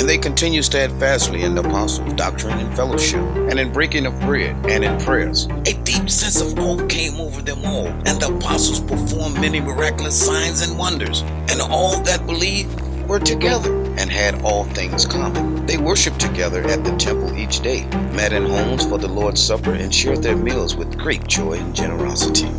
they continued steadfastly in the apostles' doctrine and fellowship, and in breaking of bread, and in prayers. A deep sense of awe came over them all, and the apostles performed many miraculous signs and wonders, and all that believed were together and had all things common. They worshiped together at the temple each day, met in homes for the Lord's Supper, and shared their meals with great joy and generosity.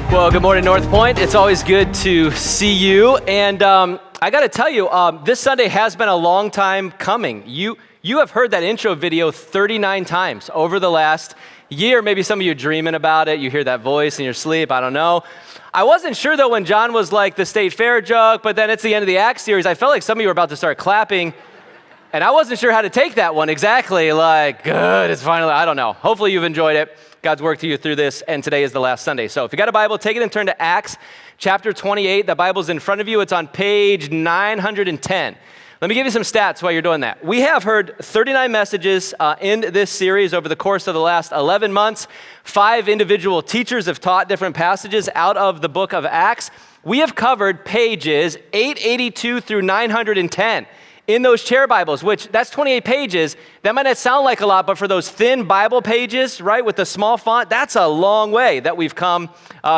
Well, good morning, North Point. It's always good to see you. And I got to tell you, this Sunday has been a long time coming. You have heard that intro video 39 times over the last year. Maybe some of you are dreaming about it. You hear that voice in your sleep. I don't know. I wasn't sure, though, when John was like the state fair joke, but then it's the end of the Acts series. I felt like some of you were about to start clapping. And I wasn't sure how to take that one exactly. Like, good, it's finally, I don't know. Hopefully you've enjoyed it. God's worked you through this, and today is the last Sunday. So if you got a Bible, take it and turn to Acts chapter 28. The Bible's in front of you. It's on page 910. Let me give you some stats while you're doing that. We have heard 39 messages in this series over the course of the last 11 months. 5 individual teachers have taught different passages out of the book of Acts. We have covered pages 882 through 910. In those chair Bibles, which that's 28 pages. That might not sound like a lot, but for those thin Bible pages, right, with the small font, that's a long way that we've come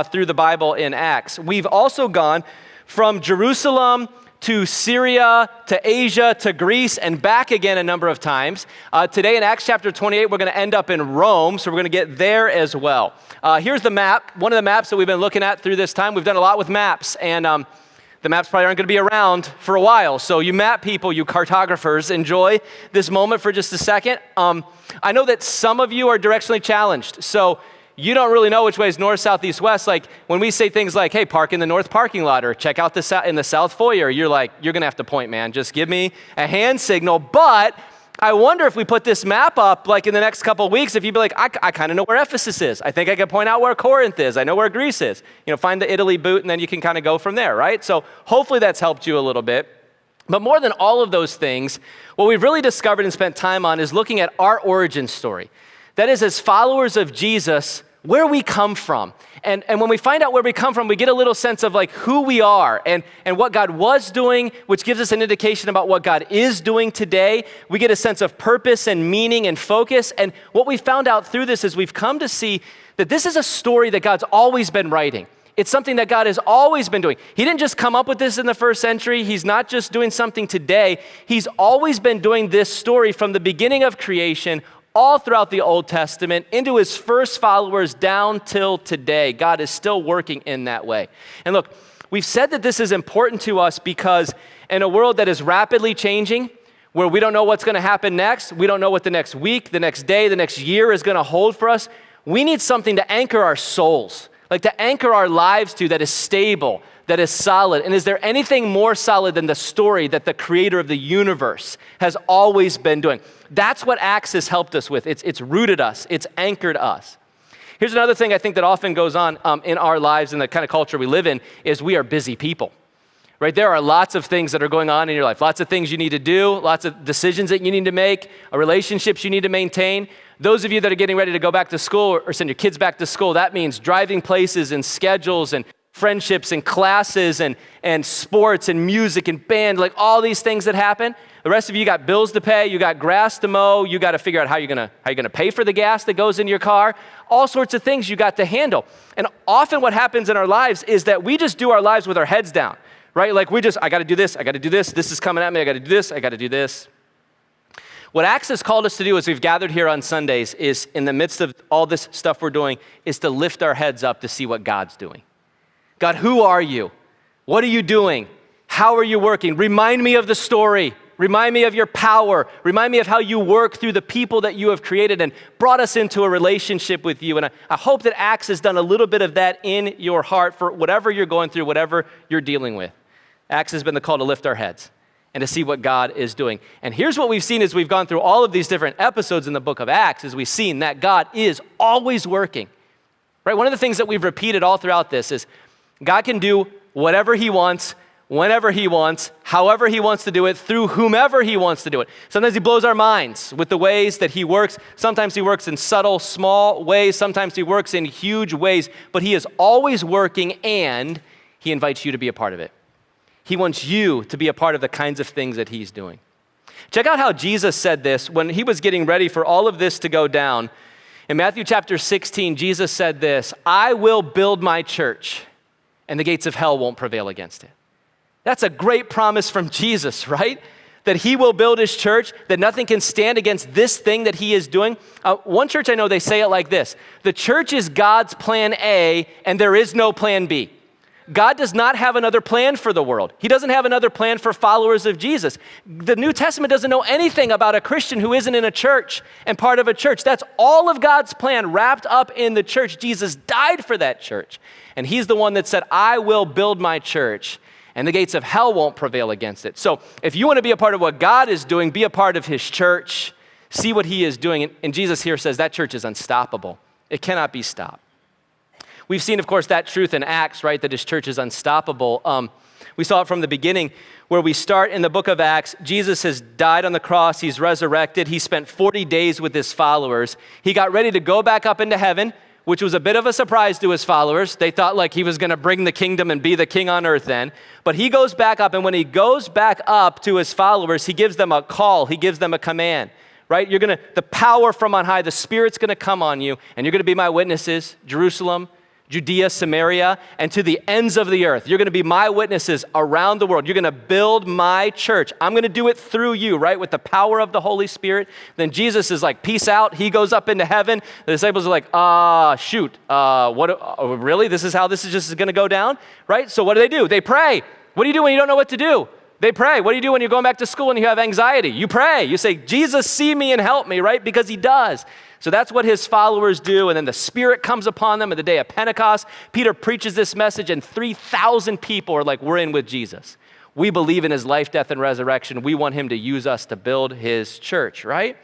through the Bible in Acts. We've also gone from Jerusalem to Syria, to Asia, to Greece, and back again a number of times. Today in Acts chapter 28, we're going to end up in Rome, so we're going to get there as well. Here's the map, one of the maps that we've been looking at through this time. We've done a lot with maps, and the maps probably aren't going to be around for a while. So you map people, you cartographers, enjoy this moment for just a second. I know that some of you are directionally challenged. So you don't really know which way is north, south, east, west. Like when we say things like, hey, park in the north parking lot or check out in the south foyer, you're like, you're going to have to point, man. Just give me a hand signal. But I wonder if we put this map up like in the next couple of weeks, if you'd be like, I kind of know where Ephesus is. I think I can point out where Corinth is. I know where Greece is. You know, find the Italy boot and then you can kind of go from there, right? So hopefully that's helped you a little bit. But more than all of those things, what we've really discovered and spent time on is looking at our origin story. That is, as followers of Jesus, where we come from. And when we find out where we come from, we get a little sense of like who we are and what God was doing, which gives us an indication about what God is doing today. We get a sense of purpose and meaning and focus. And what we found out through this is we've come to see that this is a story that God's always been writing. It's something that God has always been doing. He didn't just come up with this in the first century. He's not just doing something today. He's always been doing this story from the beginning of creation all throughout the Old Testament, into his first followers down till today. God is still working in that way. And look, we've said that this is important to us because in a world that is rapidly changing, where we don't know what's going to happen next, we don't know what the next week, the next day, the next year is going to hold for us, we need something to anchor our souls, like to anchor our lives to that is stable, that is solid. And is there anything more solid than the story that the creator of the universe has always been doing? That's what Acts has helped us with. It's rooted us. It's anchored us. Here's another thing I think that often goes on in our lives and the kind of culture we live in is we are busy people, right? There are lots of things that are going on in your life, lots of things you need to do, lots of decisions that you need to make, relationships you need to maintain. Those of you that are getting ready to go back to school or send your kids back to school, that means driving places and schedules and friendships and classes and sports and music and band, like all these things that happen. The rest of you got bills to pay, you got grass to mow, you got to figure out how you're gonna pay for the gas that goes in your car, all sorts of things you got to handle. And often what happens in our lives is that we just do our lives with our heads down, right? Like I got to do this, this is coming at me, I got to do this, I got to do this. What Acts has called us to do as we've gathered here on Sundays is, in the midst of all this stuff we're doing, is to lift our heads up to see what God's doing. God, who are you? What are you doing? How are you working? Remind me of the story. Remind me of your power. Remind me of how you work through the people that you have created and brought us into a relationship with you. And I hope that Acts has done a little bit of that in your heart for whatever you're going through, whatever you're dealing with. Acts has been the call to lift our heads and to see what God is doing. And here's what we've seen as we've gone through all of these different episodes in the book of Acts, is we've seen that God is always working. Right? One of the things that we've repeated all throughout this is God can do whatever he wants, whenever he wants, however he wants to do it, through whomever he wants to do it. Sometimes he blows our minds with the ways that he works. Sometimes he works in subtle, small ways. Sometimes he works in huge ways. But he is always working, and he invites you to be a part of it. He wants you to be a part of the kinds of things that he's doing. Check out how Jesus said this when he was getting ready for all of this to go down. In Matthew chapter 16, Jesus said this, "I will build my church, and the gates of hell won't prevail against it." That's a great promise from Jesus, right? That he will build his church, that nothing can stand against this thing that he is doing. One church I know, they say it like this: the church is God's plan A, and there is no plan B. God does not have another plan for the world. He doesn't have another plan for followers of Jesus. The New Testament doesn't know anything about a Christian who isn't in a church and part of a church. That's all of God's plan wrapped up in the church. Jesus died for that church. And he's the one that said, "I will build my church, and the gates of hell won't prevail against it." So if you want to be a part of what God is doing, be a part of his church, see what he is doing. And Jesus here says that church is unstoppable. It cannot be stopped. We've seen, of course, that truth in Acts, right, that his church is unstoppable. We saw it from the beginning where we start in the book of Acts. Jesus has died on the cross. He's resurrected. He spent 40 days with his followers. He got ready to go back up into heaven, which was a bit of a surprise to his followers. They thought like he was going to bring the kingdom and be the king on earth then. But he goes back up, and when he goes back up to his followers, he gives them a call. He gives them a command, right? The power from on high, the Spirit's going to come on you, and you're going to be my witnesses, Jerusalem, Judea, Samaria, and to the ends of the earth. You're going to be my witnesses around the world. You're going to build my church. I'm going to do it through you, right, with the power of the Holy Spirit. Then Jesus is like, peace out. He goes up into heaven. The disciples are like, really? This is how this is just going to go down, right? So what do? They pray. What do you do when you don't know what to do? They pray. What do you do when you're going back to school and you have anxiety? You pray. You say, Jesus, see me and help me, right? Because he does. So that's what his followers do. And then the Spirit comes upon them at the day of Pentecost. Peter preaches this message, and 3,000 people are like, we're in with Jesus. We believe in his life, death, and resurrection. We want him to use us to build his church, right?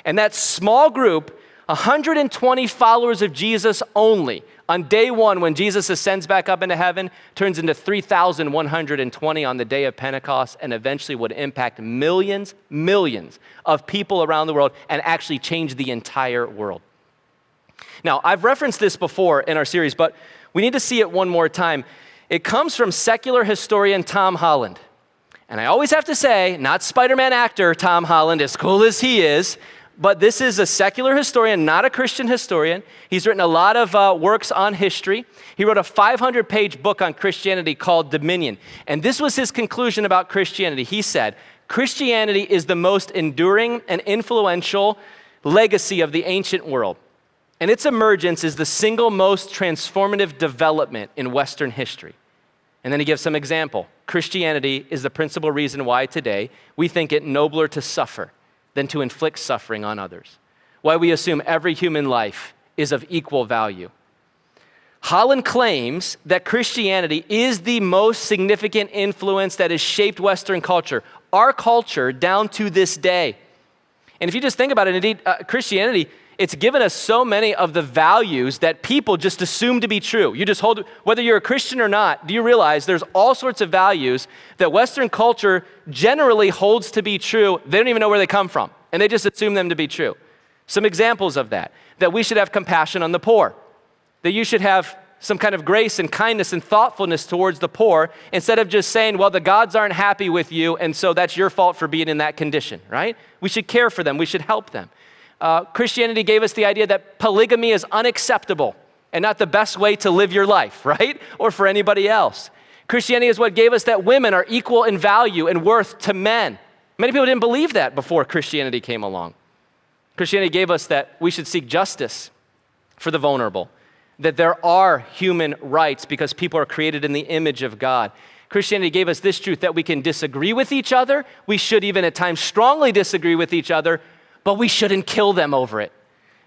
And that small group, 120 followers of Jesus only, on day one, when Jesus ascends back up into heaven, turns into 3,120 on the day of Pentecost, and eventually would impact millions of people around the world and actually change the entire world. Now, I've referenced this before in our series, but we need to see it one more time. It comes from secular historian Tom Holland. And I always have to say, not Spider-Man actor Tom Holland, as cool as he is, but this is a secular historian, not a Christian historian. He's written a lot of works on history. He wrote a 500-page book on Christianity called Dominion. And this was his conclusion about Christianity. He said, Christianity is the most enduring and influential legacy of the ancient world. And its emergence is the single most transformative development in Western history. And then he gives some example. Christianity is the principal reason why today we think it nobler to suffer than to inflict suffering on others. Why we assume every human life is of equal value. Holland claims that Christianity is the most significant influence that has shaped Western culture, our culture down to this day. And if you just think about it, indeed, Christianity, it's given us so many of the values that people just assume to be true. You just hold, whether you're a Christian or not, do you realize there's all sorts of values that Western culture generally holds to be true? They don't even know where they come from, and they just assume them to be true. Some examples of that we should have compassion on the poor, that you should have some kind of grace and kindness and thoughtfulness towards the poor, instead of just saying, well, the gods aren't happy with you, and so that's your fault for being in that condition, right? We should care for them. We should help them. Christianity gave us the idea that polygamy is unacceptable and not the best way to live your life, right? Or for anybody else. Christianity is what gave us that women are equal in value and worth to men. Many people didn't believe that before Christianity came along. Christianity gave us that we should seek justice for the vulnerable, that there are human rights because people are created in the image of God. Christianity gave us this truth that we can disagree with each other. We should even at times strongly disagree with each other, but we shouldn't kill them over it.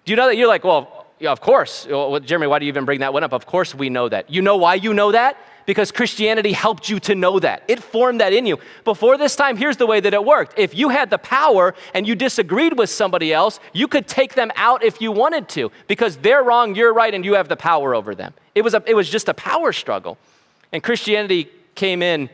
Do you know that? You're like, well, yeah, of course. Well, Jeremy, why do you even bring that one up? Of course we know that. You know why you know that? Because Christianity helped you to know that. It formed that in you. Before this time, here's the way that it worked. If you had the power and you disagreed with somebody else, you could take them out if you wanted to, because they're wrong, you're right, and you have the power over them. It was just a power struggle. And Christianity came in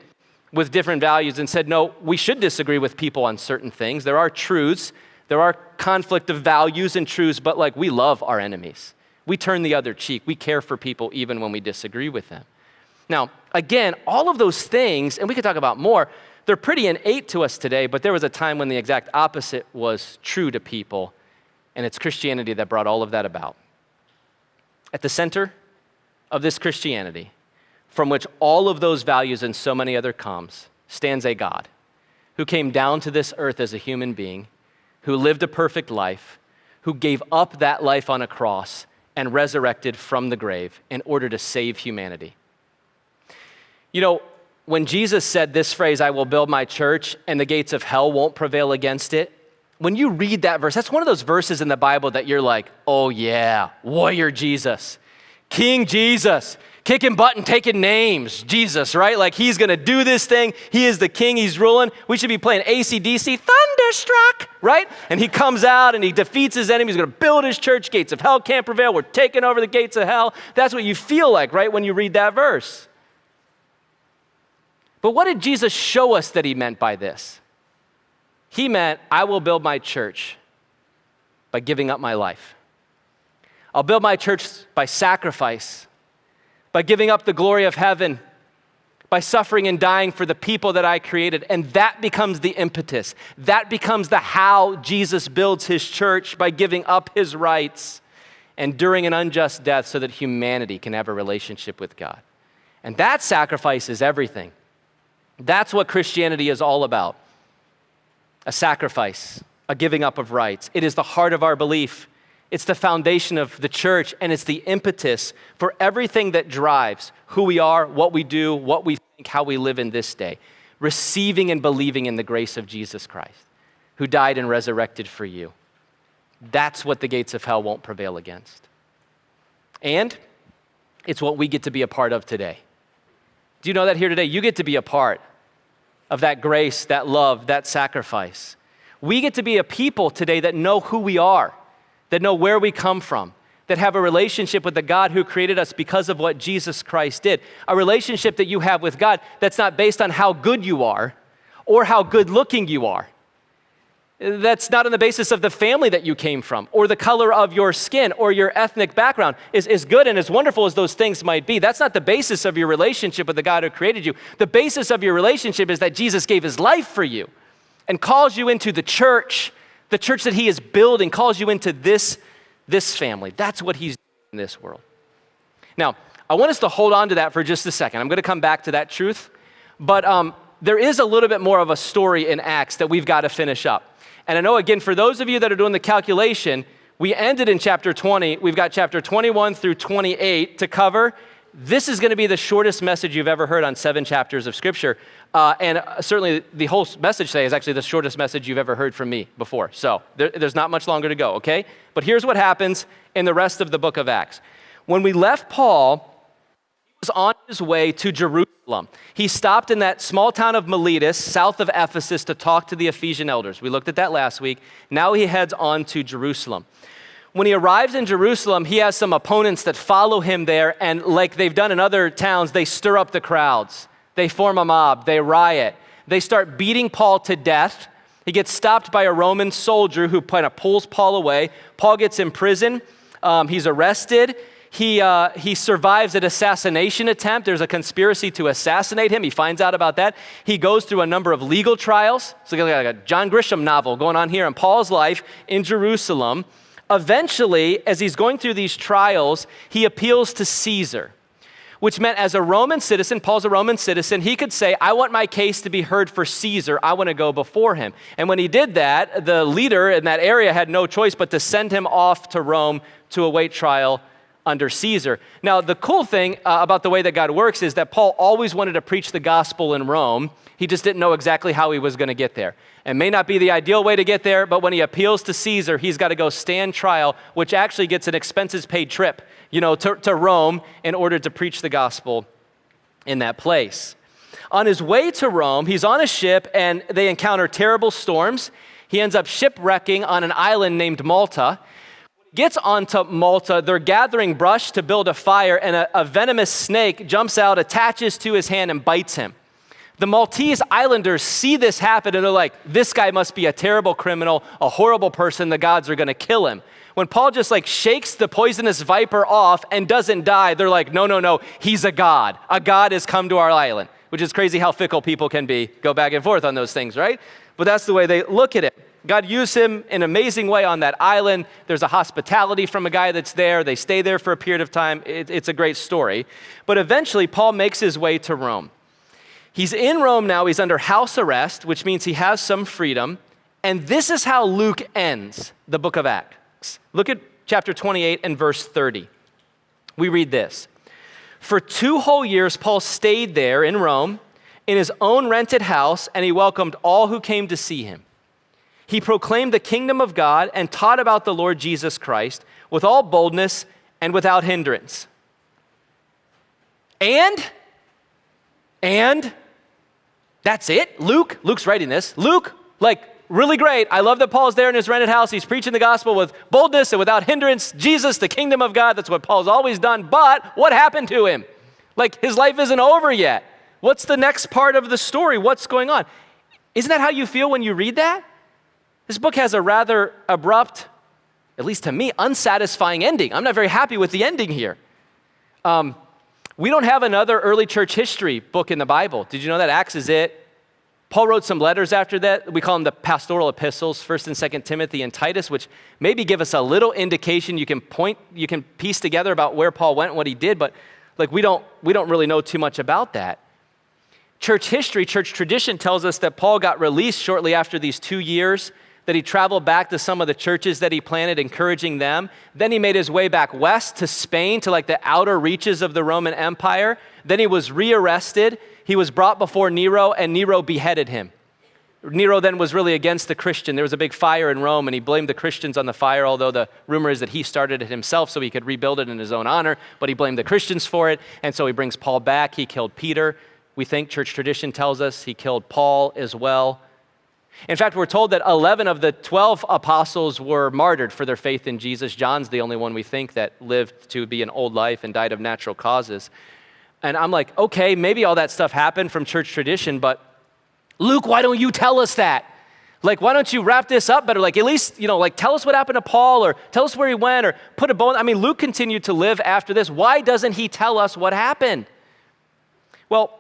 with different values and said, no, we should disagree with people on certain things. There are truths, there are conflict of values and truths, but like we love our enemies. We turn the other cheek. We care for people even when we disagree with them. Now, again, all of those things, and we could talk about more, they're pretty innate to us today, but there was a time when the exact opposite was true to people, and it's Christianity that brought all of that about. At the center of this Christianity, from which all of those values and so many other comes, stands a God who came down to this earth as a human being, who lived a perfect life, who gave up that life on a cross and resurrected from the grave in order to save humanity. You know, when Jesus said this phrase, I will build my church and the gates of hell won't prevail against it, when you read that verse, that's one of those verses in the Bible that you're like, oh yeah, warrior Jesus, King Jesus, kicking butt and taking names, Jesus, right? Like he's gonna do this thing. He is the king, he's ruling. We should be playing AC/DC, Thunderstruck, right? And he comes out and he defeats his enemies. He's gonna build his church, gates of hell can't prevail. We're taking over the gates of hell. That's what you feel like, right, when you read that verse. But what did Jesus show us that he meant by this? He meant, I will build my church by giving up my life. I'll build my church by sacrifice, by giving up the glory of heaven, by suffering and dying for the people that I created. And that becomes the impetus. That becomes the how Jesus builds his church, by giving up his rights, enduring an unjust death so that humanity can have a relationship with God. And that sacrifice is everything. That's what Christianity is all about. A sacrifice, a giving up of rights. It is the heart of our belief. It's the foundation of the church, and it's the impetus for everything that drives who we are, what we do, what we think, how we live in this day. Receiving and believing in the grace of Jesus Christ, who died and resurrected for you. That's what the gates of hell won't prevail against. And it's what we get to be a part of today. Do you know that here today? You get to be a part of that grace, that love, that sacrifice. We get to be a people today that know who we are, that know where we come from, that have a relationship with the God who created us because of what Jesus Christ did. A relationship that you have with God that's not based on how good you are or how good looking you are. That's not on the basis of the family that you came from or the color of your skin or your ethnic background. As good and as wonderful as those things might be, that's not the basis of your relationship with the God who created you. The basis of your relationship is that Jesus gave his life for you and calls you into the church that he is building, calls you into this family. That's what he's doing in this world. Now, I want us to hold on to that for just a second. I'm going to come back to that truth, but there is a little bit more of a story in Acts that we've got to finish up. And I know, again, for those of you that are doing the calculation, we ended in chapter 20. We've got chapter 21 through 28 to cover. This is going to be the shortest message you've ever heard on 7 chapters of Scripture. And certainly the whole message today is actually the shortest message you've ever heard from me before. So there's not much longer to go, okay? But here's what happens in the rest of the book of Acts. When we left Paul, he was on his way to Jerusalem. He stopped in that small town of Miletus, south of Ephesus, to talk to the Ephesian elders. We looked at that last week. Now he heads on to Jerusalem. When he arrives in Jerusalem, he has some opponents that follow him there, and like they've done in other towns, they stir up the crowds. They form a mob, they riot. They start beating Paul to death. He gets stopped by a Roman soldier who kind of pulls Paul away. Paul gets in prison. He's arrested. He survives an assassination attempt. There's a conspiracy to assassinate him. He finds out about that. He goes through a number of legal trials. It's like a John Grisham novel going on here in Paul's life in Jerusalem. Eventually, as he's going through these trials, he appeals to Caesar, which meant as a Roman citizen, Paul's a Roman citizen, he could say, I want my case to be heard for Caesar. I want to go before him. And when he did that, the leader in that area had no choice but to send him off to Rome to await trial under Caesar. Now, the cool thing about the way that God works is that Paul always wanted to preach the gospel in Rome. He just didn't know exactly how he was going to get there. It may not be the ideal way to get there, but when he appeals to Caesar, he's got to go stand trial, which actually gets an expenses paid trip, to Rome in order to preach the gospel in that place. On his way to Rome, he's on a ship and they encounter terrible storms. He ends up shipwrecking on an island named Malta. Gets onto Malta, they're gathering brush to build a fire, and a venomous snake jumps out, attaches to his hand, and bites him. The Maltese islanders see this happen and they're like, this guy must be a terrible criminal, a horrible person, the gods are gonna kill him. When Paul just like shakes the poisonous viper off and doesn't die, they're like, no, he's a god. A god has come to our island, which is crazy how fickle people can be, go back and forth on those things, right? But that's the way they look at it. God used him in an amazing way on that island. There's a hospitality from a guy that's there. They stay there for a period of time. It's a great story. But eventually, Paul makes his way to Rome. He's in Rome now. He's under house arrest, which means he has some freedom. And this is how Luke ends the book of Acts. Look at chapter 28 and verse 30. We read this. For 2 whole years, Paul stayed there in Rome in his own rented house, and he welcomed all who came to see him. He proclaimed the kingdom of God and taught about the Lord Jesus Christ with all boldness and without hindrance. And that's it? Luke's writing this. Luke, like, really great. I love that Paul's there in his rented house. He's preaching the gospel with boldness and without hindrance. Jesus, the kingdom of God. That's what Paul's always done. But what happened to him? Like, his life isn't over yet. What's the next part of the story? What's going on? Isn't that how you feel when you read that? This book has a rather abrupt, at least to me, unsatisfying ending. I'm not very happy with the ending here. We don't have another early church history book in the Bible. Did you know that? Acts is it. Paul wrote some letters after that. We call them the Pastoral Epistles, 1st and 2nd Timothy and Titus, which maybe give us a little indication you can piece together about where Paul went and what he did, but like we don't really know too much about that. Church history, church tradition tells us that Paul got released shortly after these 2 years, that he traveled back to some of the churches that he planted, encouraging them. Then he made his way back west to Spain, to like the outer reaches of the Roman Empire. Then he was rearrested. He was brought before Nero, and Nero beheaded him. Nero then was really against the Christian. There was a big fire in Rome, and he blamed the Christians on the fire, although the rumor is that he started it himself so he could rebuild it in his own honor, but he blamed the Christians for it, and so he brings Paul back. He killed Peter. We think church tradition tells us he killed Paul as well. In fact, we're told that 11 of the 12 apostles were martyred for their faith in Jesus. John's the only one we think that lived to be an old life and died of natural causes. And I'm like, okay, maybe all that stuff happened from church tradition, but Luke, why don't you tell us that? Like, why don't you wrap this up better? Like, at least, like tell us what happened to Paul, or tell us where he went, or put a bone. I mean, Luke continued to live after this. Why doesn't he tell us what happened? Well,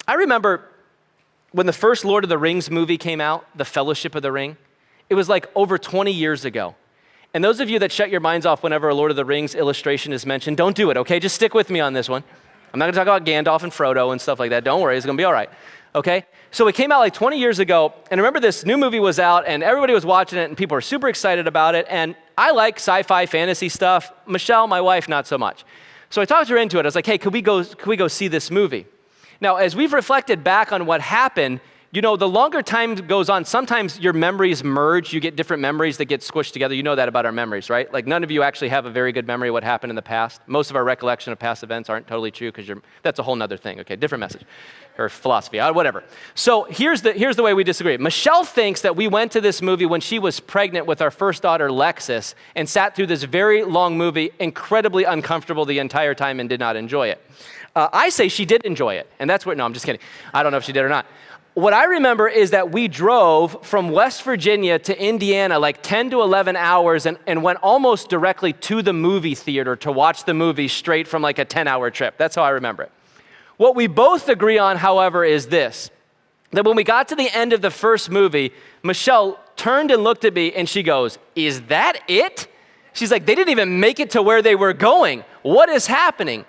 I remember when the first Lord of the Rings movie came out, The Fellowship of the Ring. It was like over 20 years ago. And those of you that shut your minds off whenever a Lord of the Rings illustration is mentioned, don't do it, okay? Just stick with me on this one. I'm not gonna talk about Gandalf and Frodo and stuff like that. Don't worry, it's gonna be all right, okay? So it came out like 20 years ago, and I remember this new movie was out, and everybody was watching it, and people were super excited about it, and I like sci-fi fantasy stuff. Michelle, my wife, not so much. So I talked her into it. I was like, hey, could we go see this movie? Now, as we've reflected back on what happened, the longer time goes on, sometimes your memories merge. You get different memories that get squished together. You know that about our memories, right? Like none of you actually have a very good memory of what happened in the past. Most of our recollection of past events aren't totally true because that's a whole nother thing. Okay, different message or philosophy, whatever. So here's the way we disagree. Michelle thinks that we went to this movie when she was pregnant with our first daughter, Lexis, and sat through this very long movie, incredibly uncomfortable the entire time and did not enjoy it. I say she did enjoy it, and that's what, no, I'm just kidding. I don't know if she did or not. What I remember is that we drove from West Virginia to Indiana like 10 to 11 hours and went almost directly to the movie theater to watch the movie straight from like a 10-hour trip. That's how I remember it. What we both agree on, however, is this, that when we got to the end of the first movie, Michelle turned and looked at me and she goes, "Is that it?" She's like, "They didn't even make it to where they were going. What is happening?"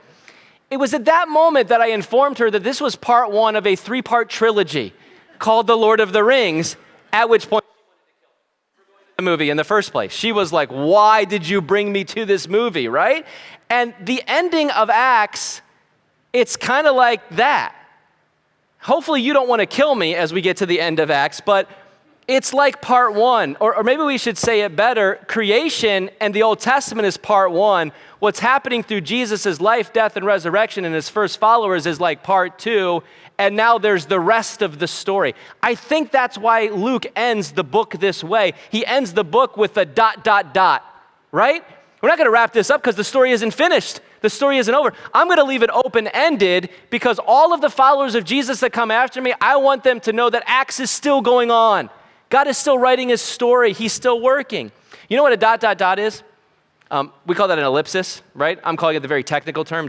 It was at that moment that I informed her that this was part one of a 3-part trilogy called The Lord of the Rings, at which point she wanted to kill me for going to the movie in the first place. She was like, "Why did you bring me to this movie," right? And the ending of Acts, it's kind of like that. Hopefully you don't want to kill me as we get to the end of Acts, but it's like part one, or maybe we should say it better, creation and the Old Testament is part one. What's happening through Jesus' life, death, and resurrection and his first followers is like part two, and now there's the rest of the story. I think that's why Luke ends the book this way. He ends the book with a ... right? We're not gonna wrap this up because the story isn't finished. The story isn't over. I'm going to leave it open-ended because all of the followers of Jesus that come after me, I want them to know that Acts is still going on. God is still writing his story. He's still working. You know what a ... is? We call that an ellipsis, right? I'm calling it the very technical term, ...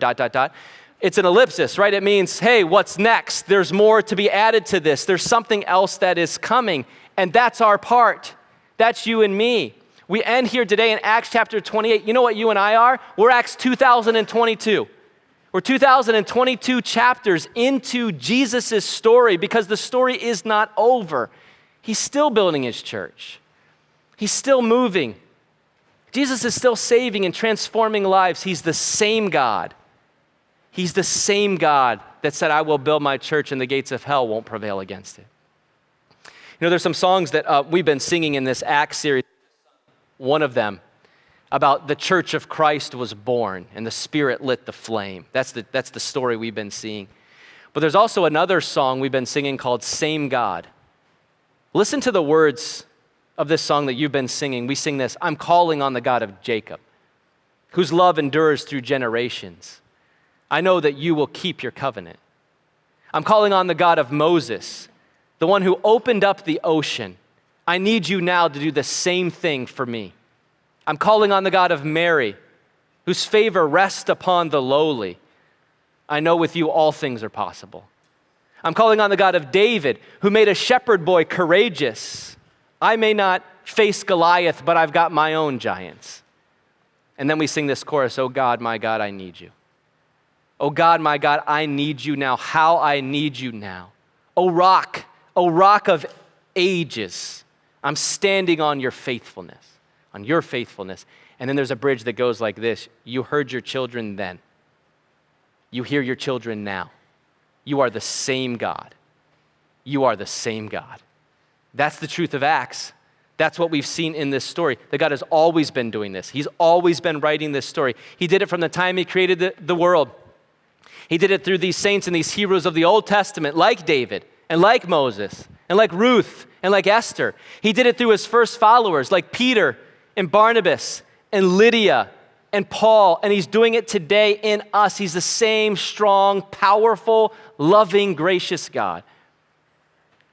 It's an ellipsis, right? It means, hey, what's next? There's more to be added to this. There's something else that is coming, and that's our part. That's you and me. We end here today in Acts chapter 28. You know what you and I are? We're Acts 2022. We're 2022 chapters into Jesus' story because the story is not over. He's still building his church. He's still moving. Jesus is still saving and transforming lives. He's the same God. He's the same God that said, I will build my church and the gates of hell won't prevail against it. You know, there's some songs that we've been singing in this Acts series. One of them about the church of Christ was born and the Spirit lit the flame. That's the story we've been seeing. But there's also another song we've been singing called Same God. Listen to the words of this song that you've been singing. We sing this, I'm calling on the God of Jacob, whose love endures through generations. I know that you will keep your covenant. I'm calling on the God of Moses, the one who opened up the ocean. I need you now to do the same thing for me. I'm calling on the God of Mary, whose favor rests upon the lowly. I know with you all things are possible. I'm calling on the God of David, who made a shepherd boy courageous. I may not face Goliath, but I've got my own giants. And then we sing this chorus, oh God, my God, I need you. Oh God, my God, I need you now. How I need you now. Oh rock of ages. I'm standing on your faithfulness, on your faithfulness. And then there's a bridge that goes like this. You heard your children then. You hear your children now. You are the same God. You are the same God. That's the truth of Acts. That's what we've seen in this story, that God has always been doing this. He's always been writing this story. He did it from the time he created the world. He did it through these saints and these heroes of the Old Testament, like David and like Moses and like Ruth and like Esther. He did it through his first followers like Peter and Barnabas and Lydia and Paul, and he's doing it today in us. He's the same strong, powerful, loving, gracious God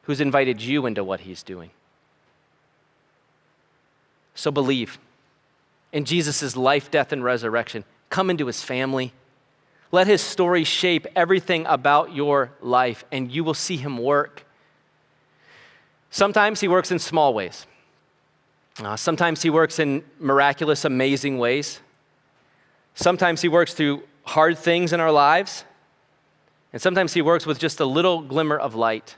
who's invited you into what he's doing. So believe in Jesus' life, death, and resurrection. Come into his family. Let his story shape everything about your life, and you will see him work. Sometimes he works in small ways. Sometimes he works in miraculous, amazing ways. Sometimes he works through hard things in our lives. And sometimes he works with just a little glimmer of light.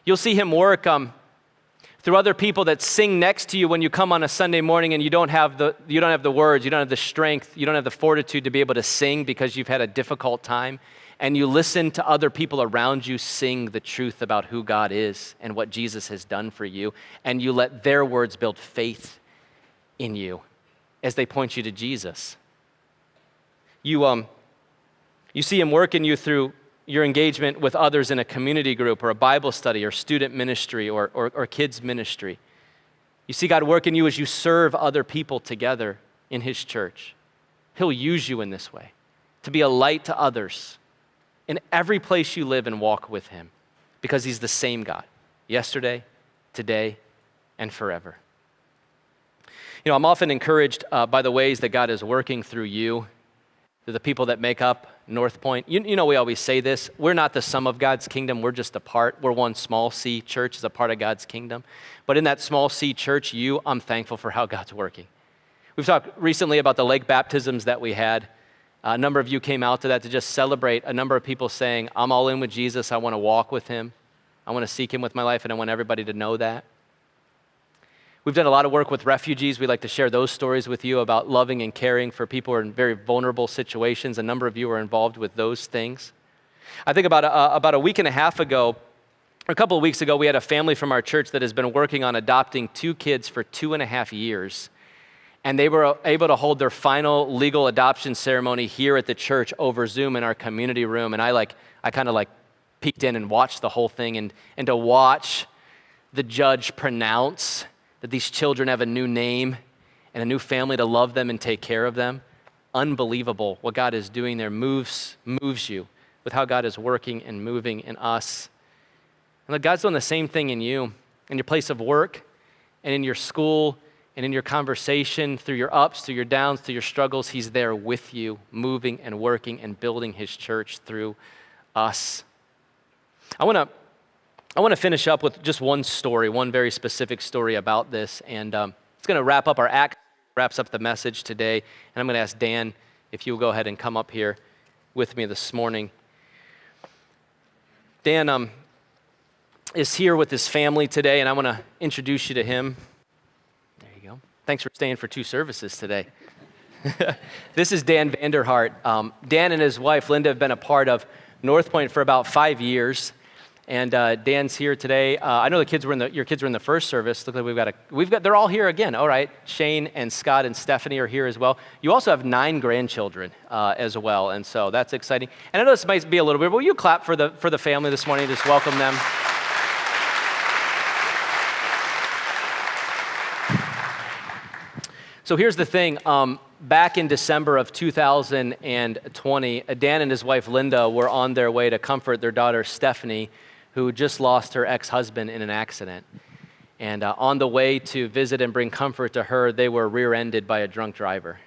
You'll see him work through other people that sing next to you when you come on a Sunday morning and you don't have the words, you don't have the strength, you don't have the fortitude to be able to sing because you've had a difficult time. And you listen to other people around you sing the truth about who God is and what Jesus has done for you. And you let their words build faith in you as they point you to Jesus. You see him work in you through your engagement with others in a community group or a Bible study or student ministry or kids ministry. You see God work in you as you serve other people together in his church. He'll use you in this way to be a light to others in every place you live and walk with him because he's the same God yesterday, today, and forever. You know, I'm often encouraged by the ways that God is working through you, through the people that make up NorthPoint. You know, we always say this. We're not the sum of God's kingdom. We're just a part. We're one small C church is a part of God's kingdom. But in that small C church, I'm thankful for how God's working. We've talked recently about the lake baptisms that we had. A number of you came out to that to just celebrate a number of people saying, I'm all in with Jesus. I want to walk with him. I want to seek him with my life, and I want everybody to know that. We've done a lot of work with refugees. We like to share those stories with you about loving and caring for people who are in very vulnerable situations. A number of you are involved with those things. I think about a week and a half ago, or a couple of weeks ago, we had a family from our church that has been working on adopting 2 kids for 2.5 years. And they were able to hold their final legal adoption ceremony here at the church over Zoom in our community room. And I kind of peeked in and watched the whole thing, and to watch the judge pronounce that these children have a new name and a new family to love them and take care of them. unbelievable what God is doing there, moves you with how God is working and moving in us. And look, God's doing the same thing in you, in your place of work and in your school and in your conversation, through your ups, through your downs, through your struggles. He's there with you, moving and working and building his church through us. I want to finish up with just one story, one very specific story about this, and it's going to wrap up our act, wraps up the message today, and I'm going to ask Dan if you will go ahead and come up here with me this morning. Dan is here with his family today, and I want to introduce you to him. There you go. Thanks for staying for 2 services today. This is Dan Vanderheart. Dan and his wife, Linda, have been a part of NorthPoint for about 5 years. And Dan's here today. I know your kids were in the first service. Look like they're all here again. All right, Shane and Scott and Stephanie are here as well. You also have 9 grandchildren as well, and so that's exciting. And I know this might be a little bit, but will you clap for the family this morning? Just welcome them. So here's the thing. Back in December of 2020, Dan and his wife Linda were on their way to comfort their daughter Stephanie, who just lost her ex-husband in an accident. And on the way to visit and bring comfort to her, they were rear-ended by a drunk driver.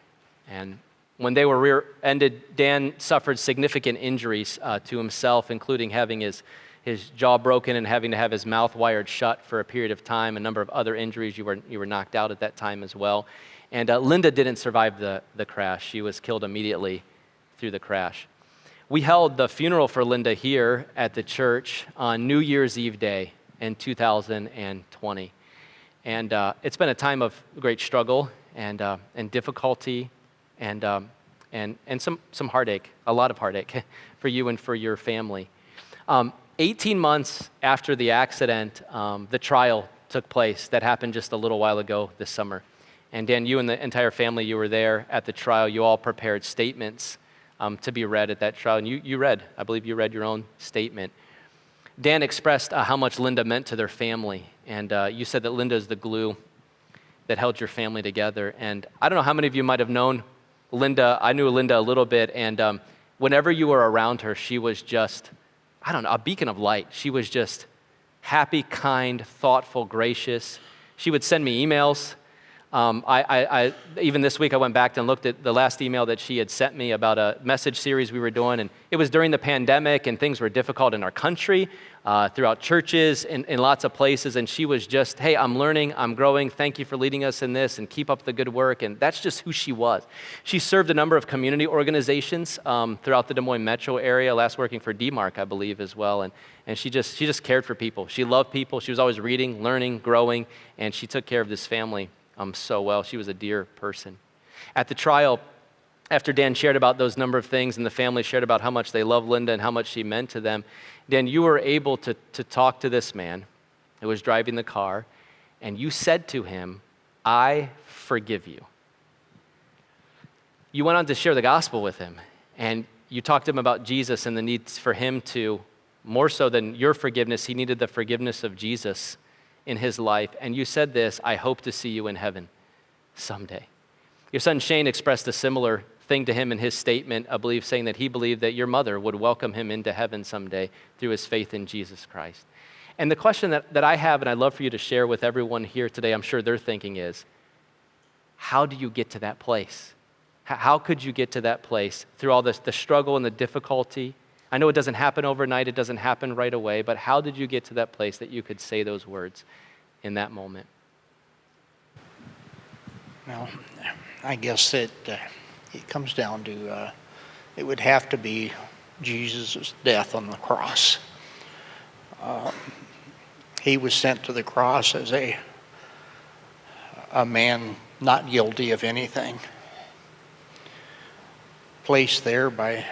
And when they were rear-ended, Dan suffered significant injuries to himself, including having his jaw broken and having to have his mouth wired shut for a period of time, a number of other injuries. You were knocked out at that time as well. And Linda didn't survive the crash. She was killed immediately through the crash. We held the funeral for Linda here at the church on New Year's Eve day in 2020. And it's been a time of great struggle and difficulty and some heartache, a lot of heartache for you and for your family. 18 months after the accident, the trial took place that happened just a little while ago this summer. And Dan, you and the entire family, you were there at the trial. You all prepared statements to be read at that trial. And I believe you read your own statement. Dan expressed how much Linda meant to their family. And you said that Linda is the glue that held your family together. And I don't know how many of you might have known Linda. I knew Linda a little bit. And whenever you were around her, she was just, a beacon of light. She was just happy, kind, thoughtful, gracious. She would send me emails. Even this week I went back and looked at the last email that she had sent me about a message series we were doing, and it was during the pandemic and things were difficult in our country, throughout churches, in lots of places, and she was just, hey, I'm learning, I'm growing, thank you for leading us in this, and keep up the good work, and that's just who she was. She served a number of community organizations throughout the Des Moines metro area, last working for DMARC, I believe, as well, and she just cared for people. She loved people, she was always reading, learning, growing, and she took care of this family so well. She was a dear person. At the trial, after Dan shared about those number of things and the family shared about how much they loved Linda and how much she meant to them, Dan, you were able to talk to this man who was driving the car, and you said to him, I forgive you. You went on to share the gospel with him, and you talked to him about Jesus and the need for him to, more so than your forgiveness, he needed the forgiveness of Jesus in his life, and you said this, I hope to see you in heaven someday. Your son Shane expressed a similar thing to him in his statement, I believe, saying that he believed that your mother would welcome him into heaven someday through his faith in Jesus Christ. And the question that I have, and I'd love for you to share with everyone here today, I'm sure they're thinking is, how do you get to that place? How could you get to that place through all this, the struggle and the difficulty? I know it doesn't happen overnight, it doesn't happen right away, but how did you get to that place that you could say those words in that moment? Well, I guess it comes down to, it would have to be Jesus' death on the cross. He was sent to the cross as a man not guilty of anything, placed there by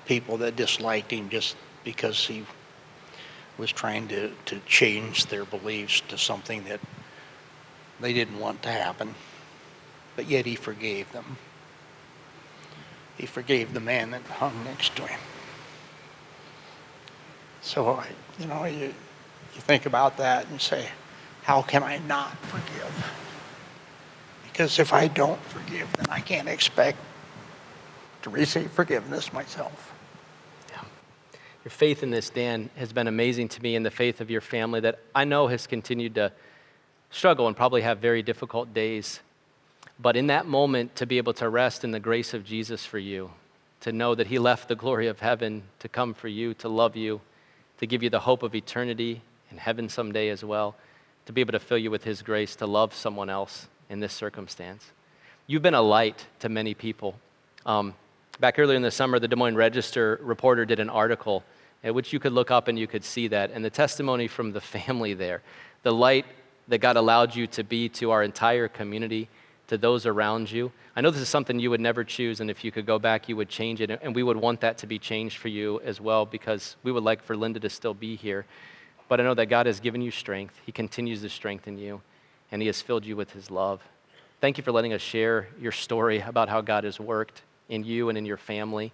people that disliked him just because he was trying to change their beliefs to something that they didn't want to happen. But yet he forgave them. He forgave the man that hung next to him. So, you think about that and say, how can I not forgive? Because if I don't forgive, then I can't expect to receive forgiveness myself. Your faith in this, Dan, has been amazing to me, and the faith of your family that I know has continued to struggle and probably have very difficult days. But in that moment, to be able to rest in the grace of Jesus for you, to know that he left the glory of heaven to come for you, to love you, to give you the hope of eternity in heaven someday as well, to be able to fill you with his grace to love someone else in this circumstance. You've been a light to many people. Back earlier in the summer, the Des Moines Register reporter did an article at which you could look up and you could see that. And the testimony from the family there, the light that God allowed you to be to our entire community, to those around you. I know this is something you would never choose, and if you could go back, you would change it. And we would want that to be changed for you as well, because we would like for Linda to still be here. But I know that God has given you strength. He continues to strengthen you, and he has filled you with his love. Thank you for letting us share your story about how God has worked in you and in your family.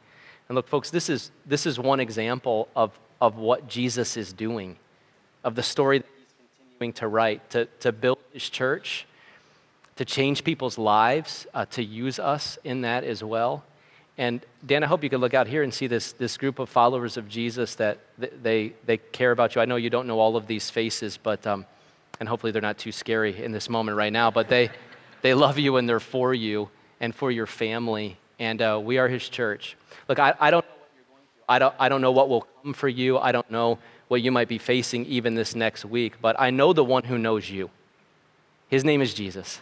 And look, folks, this is one example of what Jesus is doing, of the story that he's continuing to write, to build his church, to change people's lives, to use us in that as well. And Dan, I hope you can look out here and see this group of followers of Jesus that they care about you. I know you don't know all of these faces, but and hopefully they're not too scary in this moment right now, but they love you and they're for you and for your family. And we are his church. Look, I don't know what you're going through. I don't know what will come for you. I don't know what you might be facing even this next week, but I know the one who knows you. His name is Jesus,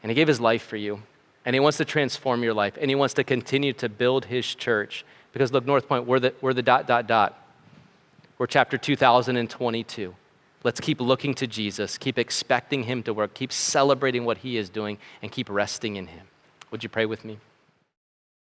and he gave his life for you, and he wants to transform your life, and he wants to continue to build his church. Because look, NorthPoint, we're the ... We're chapter 2022. Let's keep looking to Jesus, keep expecting him to work, keep celebrating what he is doing, and keep resting in him. Would you pray with me?